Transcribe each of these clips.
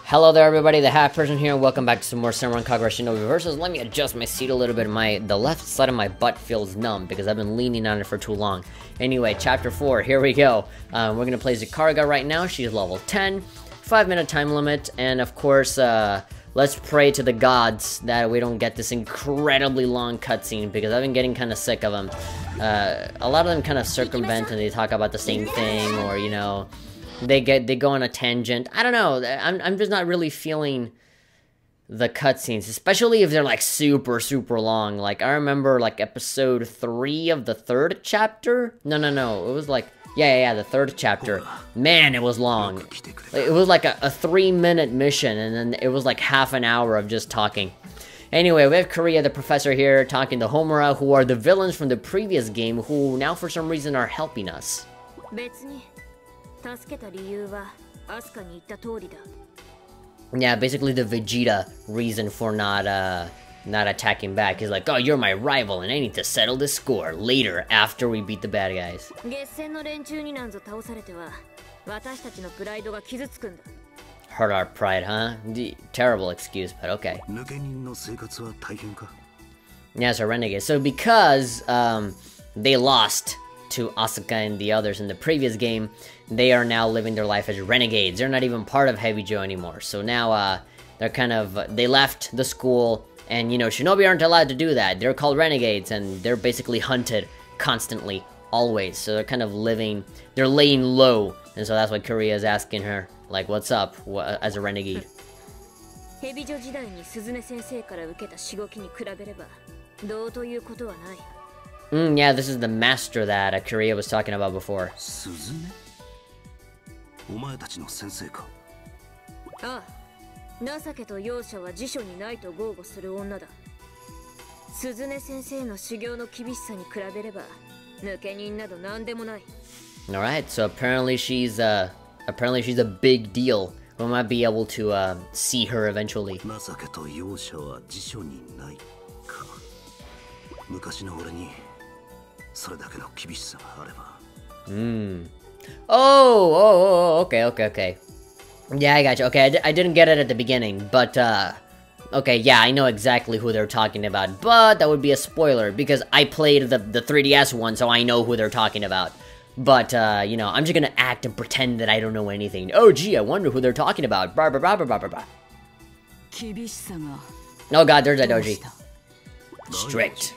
Hello there everybody, the Half Person here, and welcome back to some more Senran Kagura Shinovi versus. Let me adjust my seat a little bit. The left side of my butt feels numb because I've been leaning on it for too long. Anyway, chapter 4, here we go. We're gonna play Zakariga right now. She's level 10, 5-minute time limit, and of course, let's pray to the gods that we don't get this incredibly long cutscene because I've been getting kind of sick of them. A lot of them kind of circumvent and they talk about the same thing, or you know, they go on a tangent. I don't know. I'm just not really feeling the cutscenes, especially if they're like super long. Like I remember like episode 3 of the 3rd chapter. No. It was like yeah, the 3rd chapter. Man, it was long. It was like a 3-minute mission, and then it was like half an hour of just talking. Anyway, we have Korea, the professor here, talking to Homura, who are the villains from the previous game, who now for some reason are helping us. Yeah, basically the Vegeta reason for not attacking back. He's like, oh, you're my rival and I need to settle this score later after we beat the bad guys. Hurt our pride, huh? Terrible excuse, but okay. Yeah, so renegade. So because they lost to Asuka and the others in the previous game, they are now living their life as renegades. They're not even part of Heavy Joe anymore. So now they're kind of they left the school, and you know, Shinobi aren't allowed to do that. They're called renegades, and they're basically hunted constantly, always. So they're kind of living, they're laying low, and so that's why Korea is asking her, like, what's up as a renegade. Yeah, this is the master that Korea was talking about before. Alright, so apparently she's a big deal. We might be able to see her eventually. Oh, okay. Yeah, I got you. Okay, I didn't get it at the beginning, but, okay, yeah, I know exactly who they're talking about, but that would be a spoiler, because I played the 3DS one, so I know who they're talking about. But, you know, I'm just gonna act and pretend that I don't know anything. Oh, gee, I wonder who they're talking about. Blah. Oh god, there's that doji. Strict.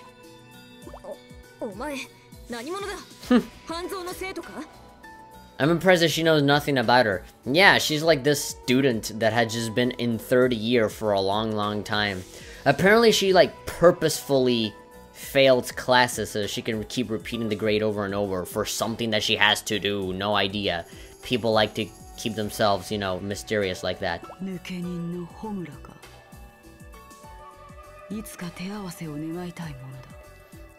I'm impressed that she knows nothing about her. Yeah, she's like this student that had just been in 3rd year for a long time. Apparently she like purposefully failed classes so she can keep repeating the grade over and over for something that she has to do. No idea. People like to keep themselves, you know, mysterious like that.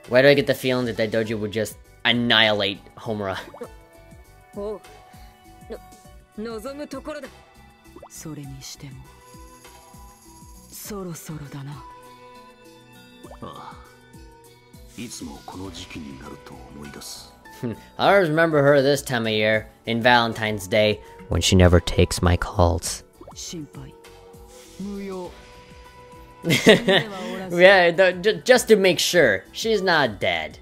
Why do I get the feeling that Doji would just annihilate Homura? I always remember her this time of year, in Valentine's Day, when she never takes my calls. Yeah, just to make sure, she's not dead.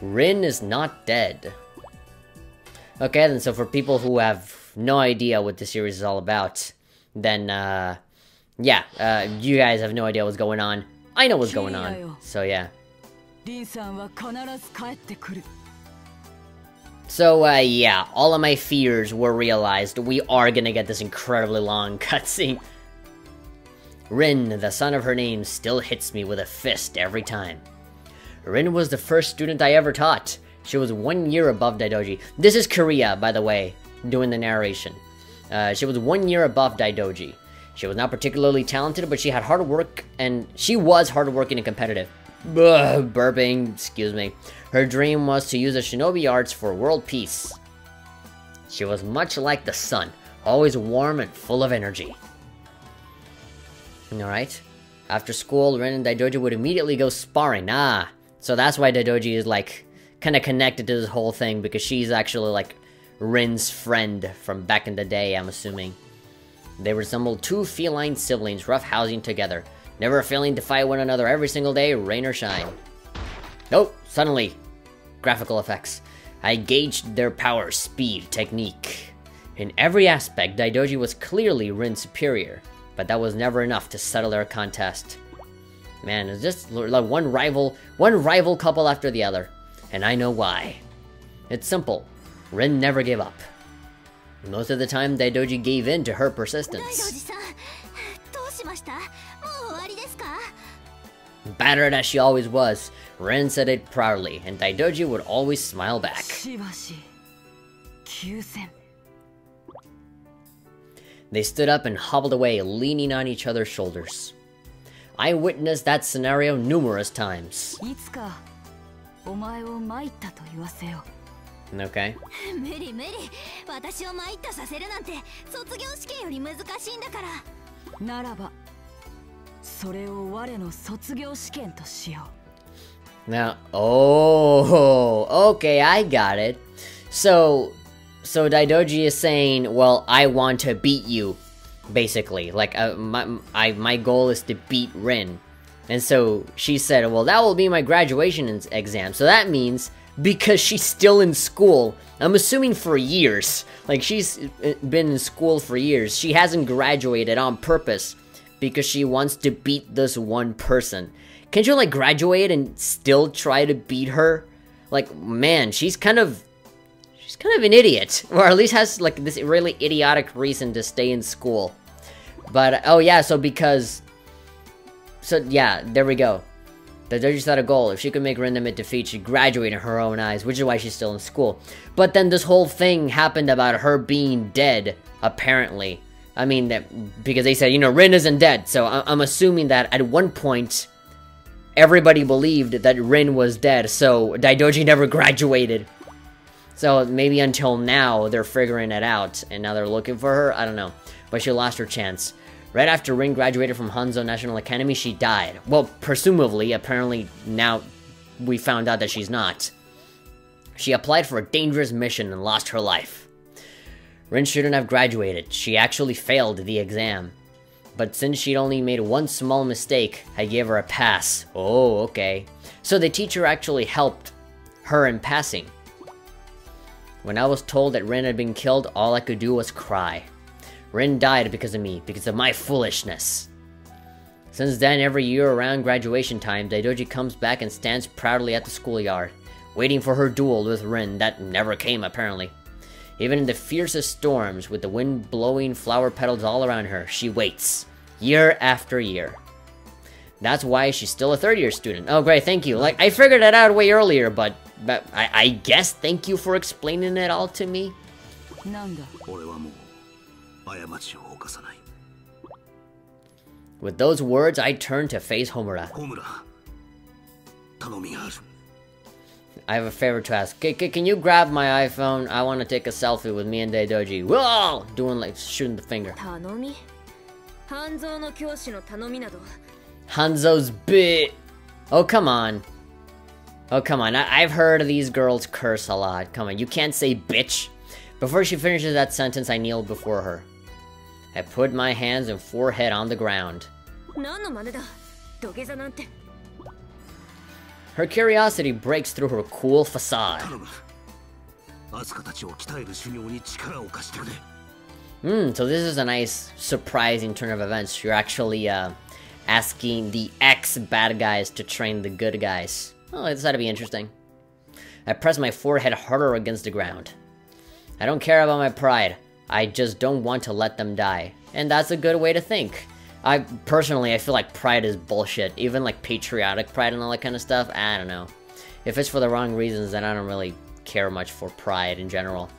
Rin is not dead. Okay, then, so for people who have no idea what the series is all about, then, yeah, you guys have no idea what's going on. I know what's going on, so yeah. So, yeah, all of my fears were realized. We are gonna get this incredibly long cutscene. Rin, the son of her name, still hits me with a fist every time. Rin was the first student I ever taught. She was 1 year above Daidoji. This is Korea, by the way, doing the narration. She was 1 year above Daidoji. She was not particularly talented, but she had hard work, and she was hardworking and competitive. Burping, excuse me. Her dream was to use the shinobi arts for world peace. She was much like the sun, always warm and full of energy. Alright. After school, Rin and Daidoji would immediately go sparring. So that's why Daidoji is, like, kind of connected to this whole thing, because she's actually, like, Rin's friend from back in the day, I'm assuming. They resembled two feline siblings roughhousing together, never failing to fight one another every single day, rain or shine. Oh, suddenly, graphical effects. I gauged their power, speed, technique. In every aspect, Daidoji was clearly Rin's superior, but that was never enough to settle their contest. Man, it's just like one rival couple after the other, and I know why. It's simple. Rin never gave up. Most of the time, Daidoji gave in to her persistence. Battered as she always was, Rin said it proudly, and Daidoji would always smile back. They stood up and hobbled away, leaning on each other's shoulders. I witnessed that scenario numerous times. Okay. Now, oh, okay, I got it. So Daidoji is saying, well, I want to beat you, basically. Like, my goal is to beat Rin. And so she said, well, that will be my graduation exam. So that means, because she's still in school, I'm assuming for years, like she's been in school for years, she hasn't graduated on purpose because she wants to beat this one person. Can't you like graduate and still try to beat her? Like, man, she's kind of an idiot, or at least has like this really idiotic reason to stay in school. But oh yeah, so yeah, there we go. Daidoji set a goal. If she could make Rin admit defeat, she'd graduate in her own eyes, which is why she's still in school. But then this whole thing happened about her being dead, apparently. I mean, because they said, you know, Rin isn't dead, so I'm assuming that at one point, everybody believed that Rin was dead, so Daidoji never graduated. So maybe until now, they're figuring it out, and now they're looking for her? I don't know. But she lost her chance. Right after Rin graduated from Hanzo National Academy, she died. Well, presumably, apparently now we found out that she's not. She applied for a dangerous mission and lost her life. Rin shouldn't have graduated. She actually failed the exam. But since she'd only made one small mistake, I gave her a pass. Oh, okay. So the teacher actually helped her in passing. When I was told that Rin had been killed, all I could do was cry. Rin died because of me, because of my foolishness. Since then, every year around graduation time, Daidoji comes back and stands proudly at the schoolyard, waiting for her duel with Rin that never came, apparently. Even in the fiercest storms, with the wind blowing flower petals all around her, she waits, year after year. That's why she's still a third-year student. Oh, great, thank you. Like, I figured that out way earlier, but I guess thank you for explaining it all to me. With those words, I turned to face Homura. I have a favor to ask. Can you grab my iPhone? I want to take a selfie with me and Daidoji. Whoa! Doing like shooting the finger. Hanzo's bit. Oh, come on. Oh, come on. I've heard of these girls curse a lot. Come on, you can't say bitch. Before she finishes that sentence, I kneeled before her. I put my hands and forehead on the ground. Her curiosity breaks through her cool facade. So this is a nice, surprising turn of events. You're actually, asking the ex-bad guys to train the good guys. Oh, this ought to be interesting. I press my forehead harder against the ground. I don't care about my pride. I just don't want to let them die. And that's a good way to think. Personally, I feel like pride is bullshit. Even like patriotic pride and all that kind of stuff, I don't know. If it's for the wrong reasons, then I don't really care much for pride in general.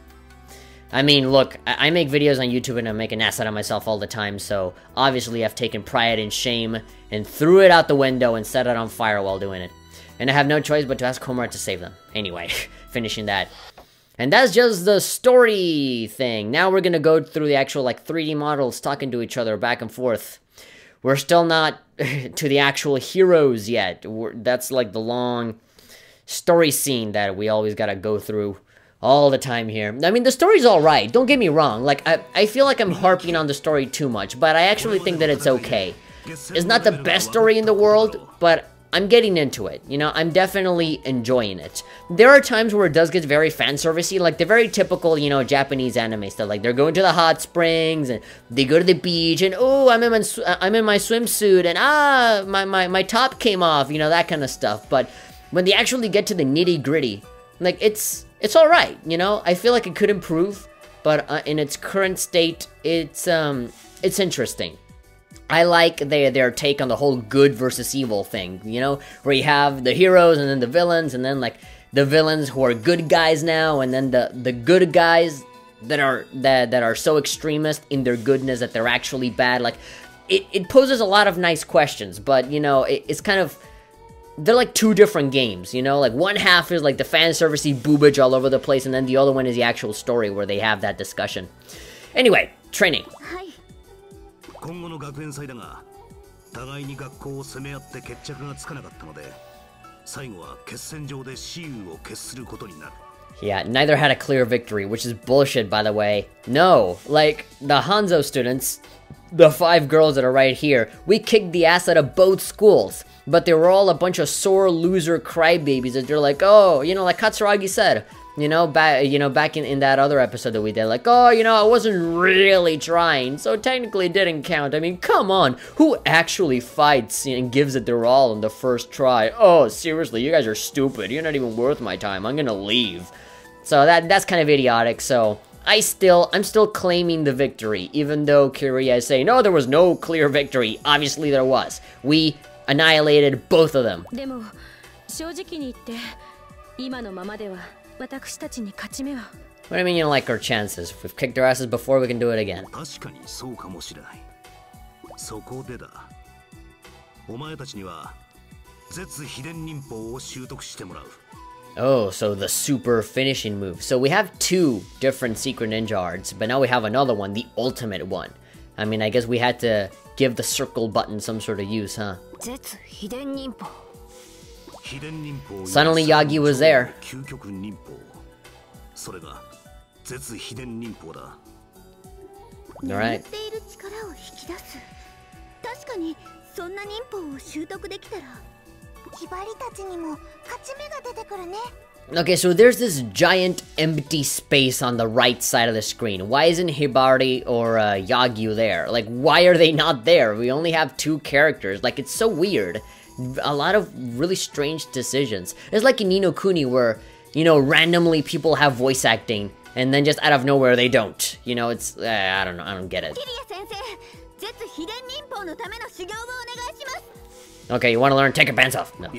I mean, look, I make videos on YouTube and I make an ass out of myself all the time, so obviously I've taken pride and shame and threw it out the window and set it on fire while doing it. And I have no choice but to ask Homura to save them. Anyway, finishing that. And that's just the story thing. Now we're gonna go through the actual, like, 3D models talking to each other back and forth. We're still not to the actual heroes yet. That's, like, the long story scene that we always gotta go through all the time here. I mean, the story's alright, don't get me wrong. Like, I feel like I'm harping on the story too much, but I actually think that it's okay. It's not the best story in the world, but I'm getting into it, you know, I'm definitely enjoying it. There are times where it does get very fan servicey, like the very typical, you know, Japanese anime stuff, like they're going to the hot springs, and they go to the beach, and oh, I'm in my swimsuit, and my top came off, you know, that kind of stuff. But when they actually get to the nitty gritty, like, it's alright, you know, I feel like it could improve, but in its current state, it's interesting. I like their take on the whole good versus evil thing, you know, where you have the heroes and then the villains, and then like the villains who are good guys now, and then the good guys that are so extremist in their goodness that they're actually bad. Like, it poses a lot of nice questions, but you know, it's kind of, they're like two different games, you know, like one half is like the fan servicey boobage all over the place, and then the other one is the actual story where they have that discussion. Anyway, training. 今後の学園祭だが、互いに学校を攻め合って決着がつかなかったので、最後は決戦場で雌雄を決することになる。 Yeah, neither had a clear victory, which is bullshit, by the way. No, like, the Hanzo students, the 5 girls that are right here, we kicked the ass out of both schools, but they were all a bunch of sore loser crybabies that they're like, oh, you know, like Katsuragi said, you know, back in that other episode that we did, like, oh, you know, I wasn't really trying, so technically it didn't count. I mean, come on, who actually fights and gives it their all in the first try? Oh, seriously, you guys are stupid, you're not even worth my time, I'm gonna leave. So that's kind of idiotic, so I'm still claiming the victory, even though Kiria is saying, no, there was no clear victory. Obviously there was. We annihilated both of them. What do you mean you don't like our chances? If we've kicked our asses before, we can do it again. Oh, so the super finishing move. So we have 2 different secret ninja arts, but now we have another one, the ultimate one. I mean, I guess we had to give the circle button some sort of use, huh? Suddenly Yagi was there. Alright. Okay, so there's this giant empty space on the right side of the screen. Why isn't Hibari or Yagyu there? Like, why are they not there? We only have 2 characters. Like, it's so weird. A lot of really strange decisions. It's like in Ni no Kuni where, you know, randomly people have voice acting, and then just out of nowhere they don't. You know, it's, I don't know, I don't get it. Okay, you want to learn? Take your pants off. No.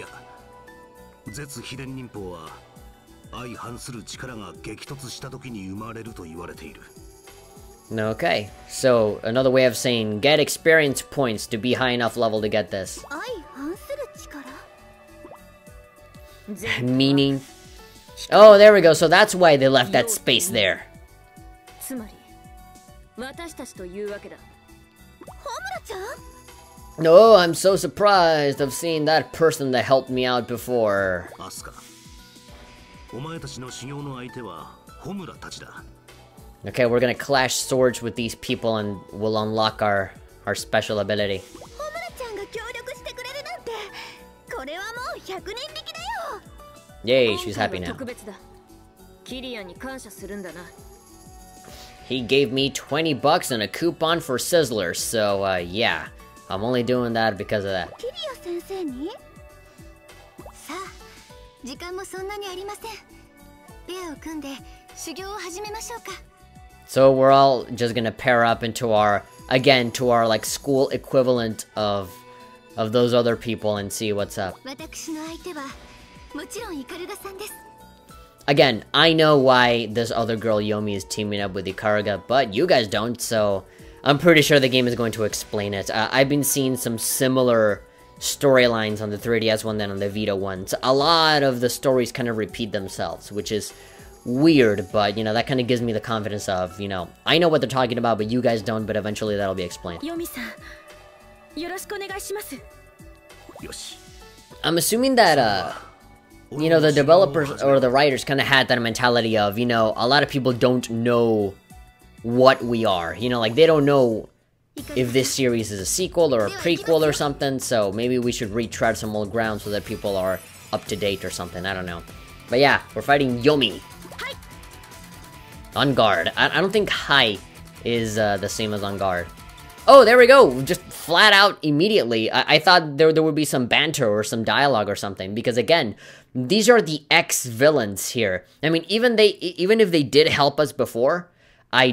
Okay, so another way of saying get experience points to be high enough level to get this. Meaning? Oh, there we go, so that's why they left that space there. No, I'm so surprised of seeing that person that helped me out before. Okay, we're gonna clash swords with these people and we'll unlock our special ability. Yay, she's happy now. He gave me 20 bucks and a coupon for Sizzler, so yeah. I'm only doing that because of that. So we're all just gonna pair up into our, again, to our like school equivalent of those other people and see what's up. Again, I know why this other girl Yomi is teaming up with Ikaruga, but you guys don't, so I'm pretty sure the game is going to explain it. I've been seeing some similar storylines on the 3DS one than on the Vita one. So a lot of the stories kind of repeat themselves, which is weird, but, you know, that kind of gives me the confidence of, you know, I know what they're talking about, but you guys don't, but eventually that'll be explained. I'm assuming that, you know, the developers or the writers kind of had that mentality of, you know, a lot of people don't know what we are. You know, like, they don't know if this series is a sequel or a prequel or something, so maybe we should retread some old ground so that people are up to date or something, I don't know. But yeah, we're fighting Yomi. On guard. I don't think Hai is the same as on guard. Oh, there we go! Just flat out immediately. I thought there would be some banter or some dialogue or something, because again, these are the ex-villains here. I mean, even if they did help us before, I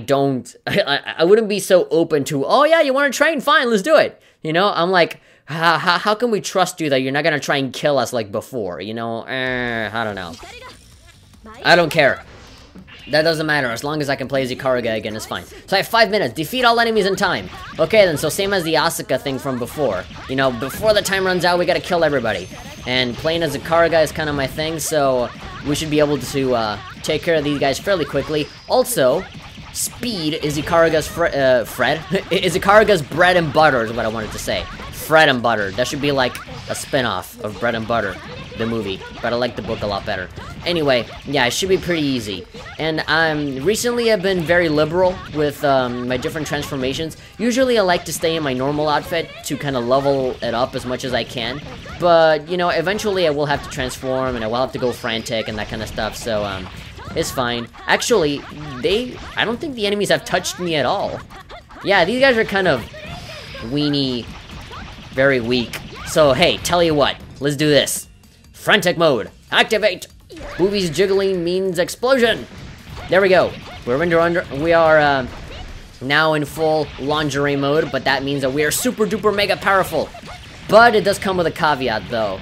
wouldn't be so open to, oh yeah, you want to train? Fine, let's do it. You know, I'm like, how can we trust you that you're not gonna try and kill us like before? You know, I don't know. I don't care. That doesn't matter, as long as I can play as Ikaruga again, it's fine. So I have 5 minutes, defeat all enemies in time. Okay then, so same as the Asuka thing from before. You know, before the time runs out, we gotta kill everybody. And playing as Ikaruga is kind of my thing, so we should be able to take care of these guys fairly quickly. Also, speed is Ikaruga's is Ikaruga's bread and butter is what I wanted to say. Bread and butter. That should be like a spin-off of Bread and Butter, the movie. But I like the book a lot better. Anyway, yeah, it should be pretty easy. And recently I've been very liberal with my different transformations. Usually I like to stay in my normal outfit to kind of level it up as much as I can. But, you know, eventually I will have to transform and I will have to go frantic and that kind of stuff. So, it's fine. Actually, I don't think the enemies have touched me at all. Yeah, these guys are kind of weenie, very weak. So, hey, tell you what, let's do this. Frantic mode, activate! Boobies jiggling means explosion! There we go. We are now in full lingerie mode, but that means that we are super duper mega powerful. But it does come with a caveat though.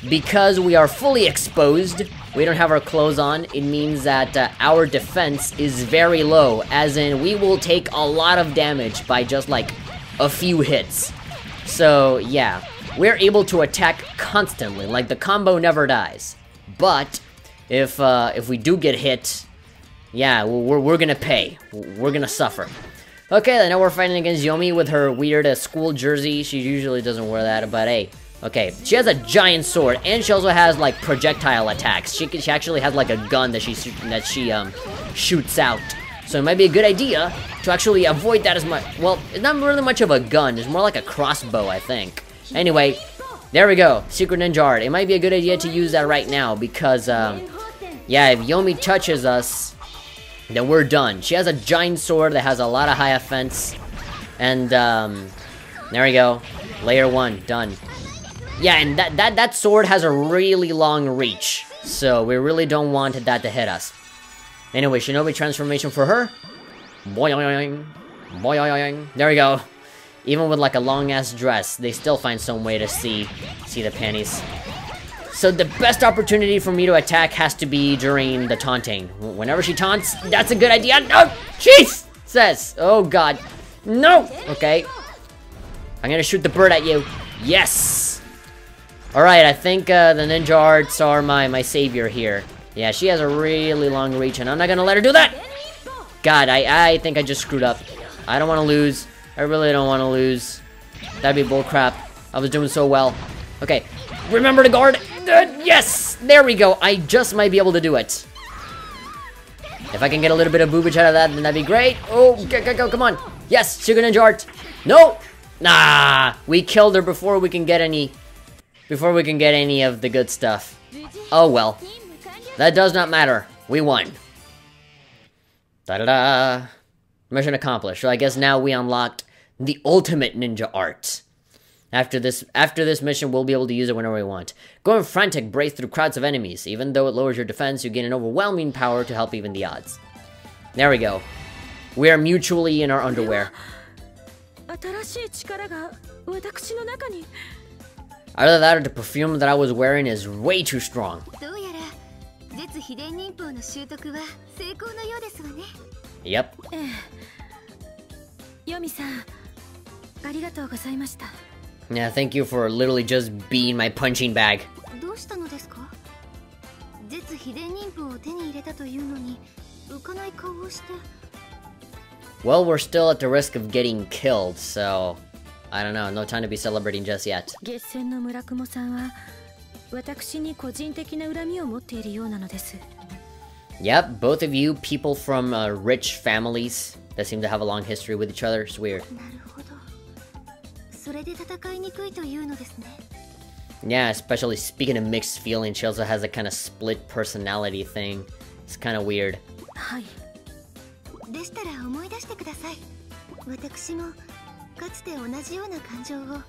Because we are fully exposed, we don't have our clothes on, it means that our defense is very low, as in we will take a lot of damage by just like a few hits. So yeah, we're able to attack constantly, like the combo never dies. But if we do get hit, yeah, we're gonna pay. We're gonna suffer. Okay, then now we're fighting against Yomi with her weird school jersey. She usually doesn't wear that, but hey. Okay, she has a giant sword, and she also has, like, projectile attacks. She actually has, like, a gun that she shoots out. So it might be a good idea to actually avoid that as much. Well, it's not really much of a gun. It's more like a crossbow, I think. Anyway, there we go. Secret Ninja Art. It might be a good idea to use that right now because, yeah, if Yomi touches us, then we're done. She has a giant sword that has a lot of high offense. And, there we go. Layer 1, done. Yeah, and that sword has a really long reach. So we really don't want that to hit us. Anyway, Shinobi transformation for her. Boing, boing. There we go. Even with like a long ass dress, they still find some way to see the panties. So the best opportunity for me to attack has to be during the taunting. Whenever she taunts, that's a good idea. No, jeez, says. Oh god, no. Okay, I'm gonna shoot the bird at you. Yes. All right, I think the ninja arts are my savior here. Yeah, she has a really long reach, and I'm not gonna let her do that! God, I think I just screwed up. I don't want to lose. I really don't want to lose. That'd be bullcrap. I was doing so well. Okay, remember to guard. Yes! There we go. I just might be able to do it. If I can get a little bit of boobage out of that, then that'd be great. Oh, go, come on. Yes, Sugar Ninja Art. No! Nah! We killed her before we can get any... Before we can get any of the good stuff. Oh well. That does not matter. We won. Da-da-da. Mission accomplished. So I guess now we unlocked the ultimate ninja art. After this mission, we'll be able to use it whenever we want. Going frantic, brace through crowds of enemies. Even though it lowers your defense, you gain an overwhelming power to help even the odds. There we go. We are mutually in our underwear. Either that or the perfume that I was wearing is way too strong. Yep. Yeah, thank you for literally just being my punching bag. Well, we're still at the risk of getting killed, so... I don't know, no time to be celebrating just yet. 私に個人的な恨みを持っているようなのです。 Yep, both of you people from rich families that seem to have a long history with each other. It's weird. なるほど。それで戦いにくいというのですね。 Yeah, especially speaking of mixed feelings, she also has a kind of split personality thing. It's kind of weird. はい。でしたら思い出してください。私もかつて同じような感情を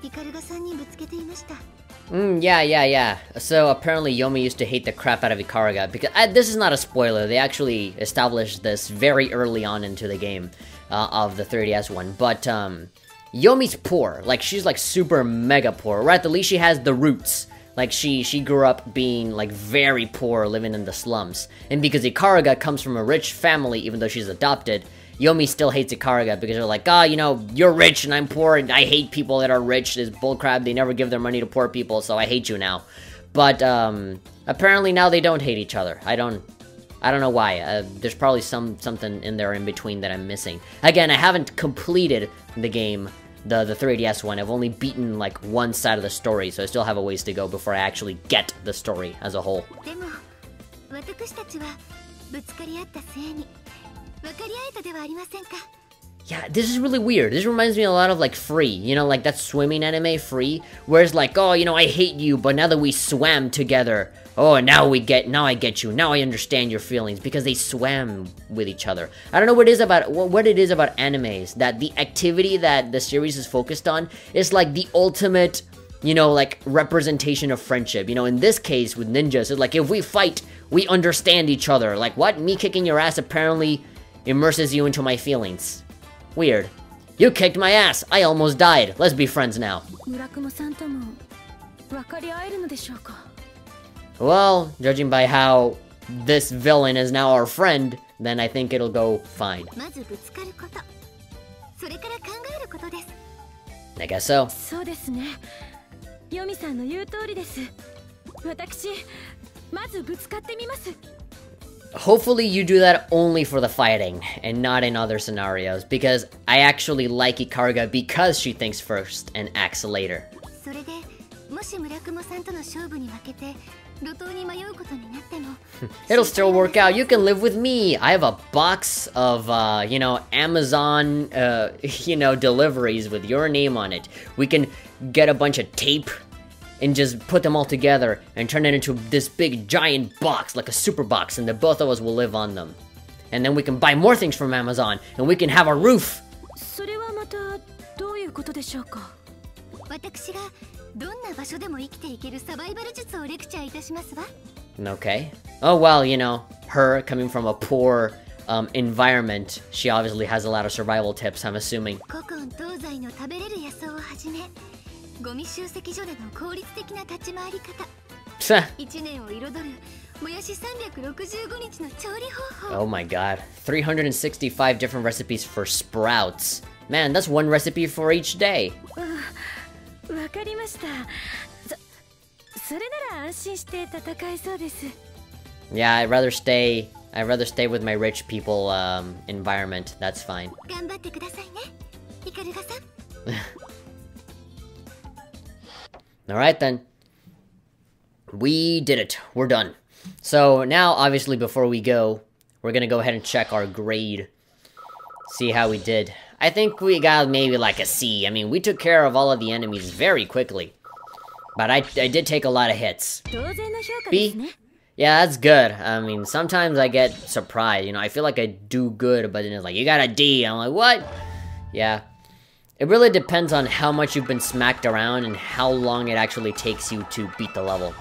イカルガさんにぶつけていました。 Yeah. So apparently Yomi used to hate the crap out of Ikaraga, because this is not a spoiler, they actually established this very early on into the game of the 3DS one, but Yomi's poor, like she's like super mega poor, or at the least she has the roots, like she grew up being like very poor, living in the slums, and because Ikaraga comes from a rich family even though she's adopted, Yomi still hates Ikaraga because they're like, you know, you're rich and I'm poor and I hate people that are rich. This bullcrap, they never give their money to poor people, so I hate you now. But, apparently now they don't hate each other. I don't know why. There's probably something in there in between that I'm missing. Again, I haven't completed the game, the 3DS one. I've only beaten, like, one side of the story, so I still have a ways to go before I actually get the story as a whole. Yeah, this is really weird. This reminds me a lot of like Free, you know, like that swimming anime Free, where it's like, oh, you know, I hate you, but now that we swam together, oh, now I get you, now I understand your feelings, because they swam with each other. I don't know what it is about animes, that the activity that the series is focused on is like the ultimate, you know, like representation of friendship. You know, in this case with ninjas, it's like if we fight, we understand each other. Like, what? Me kicking your ass apparently immerses you into my feelings. Weird. You kicked my ass. I almost died. Let's be friends now. Well, judging by how this villain is now our friend, then I think it'll go fine. I guess so. Hopefully you do that only for the fighting, and not in other scenarios, because I actually like Ikaraga because she thinks first and acts later. It'll still work out, you can live with me! I have a box of, you know, Amazon, you know, deliveries with your name on it. We can get a bunch of tape and just put them all together and turn it into this big giant box, like a super box, and the both of us will live on them. And then we can buy more things from Amazon, and we can have a roof! Okay. Oh well, you know, her coming from a poor environment, she obviously has a lot of survival tips, I'm assuming. Oh my god. 365 different recipes for sprouts. Man, that's one recipe for each day. Yeah, I'd rather stay with my rich people environment. That's fine. Alright then. We did it. We're done. So now, obviously, before we go, we're gonna go ahead and check our grade. See how we did. I think we got maybe like a C. I mean, we took care of all of the enemies very quickly. But I did take a lot of hits. B? Yeah, that's good. I mean, sometimes I get surprised. You know, I feel like I do good, but then it's like, you got a D. I'm like, what? Yeah. It really depends on how much you've been smacked around and how long it actually takes you to beat the level.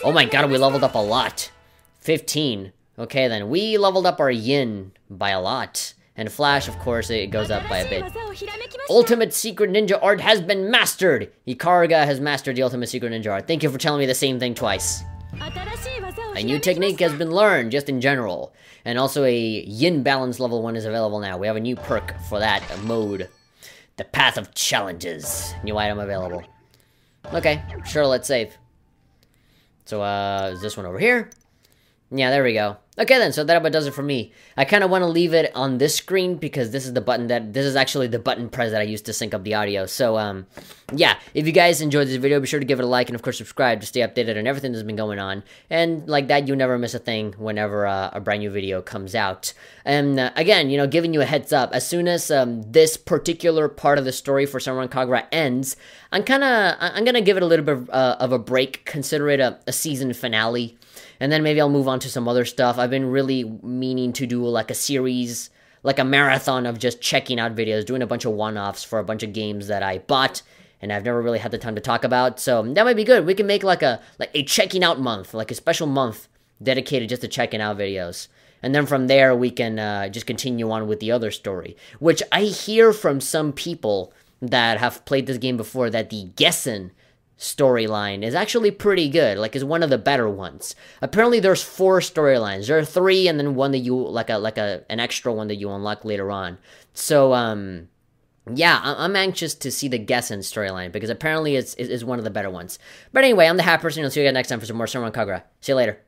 Oh my god, we leveled up a lot. 15. Okay then, we leveled up our yin by a lot. And Flash, of course, it goes up by a bit. Ultimate Secret Ninja Art has been mastered! Ikaraga has mastered the Ultimate Secret Ninja Art. Thank you for telling me the same thing twice. A new technique has been learned, just in general. And also a yin balance level 1 is available now. We have a new perk for that mode. The Path of Challenges. New item available. Okay, sure, let's save. So, is this one over here? Yeah, there we go. Okay then, so that about does it for me. I kind of want to leave it on this screen because this is actually the button press that I used to sync up the audio. So, yeah, if you guys enjoyed this video, be sure to give it a like and of course subscribe to stay updated on everything that's been going on. And like that, you never miss a thing whenever a brand new video comes out. And again, you know, giving you a heads up, as soon as this particular part of the story for Senran Kagura ends, I'm gonna give it a little bit of a break, consider it a season finale. And then maybe I'll move on to some other stuff. I've been really meaning to do like a series, like a marathon of just checking out videos, doing a bunch of one-offs for a bunch of games that I bought and I've never really had the time to talk about. So that might be good. We can make like a checking out month, like a special month dedicated just to checking out videos. And then from there, we can just continue on with the other story, which I hear from some people that have played this game before that the Gessen storyline is actually pretty good, like is one of the better ones. Apparently there's 4 storylines. There are 3 and then one that you an extra one that you unlock later on. So yeah, I'm anxious to see the Gessen storyline because apparently it's one of the better ones. But anyway, I'm the Hat Person. I'll see you guys next time for some more Senran Kagura. See you later.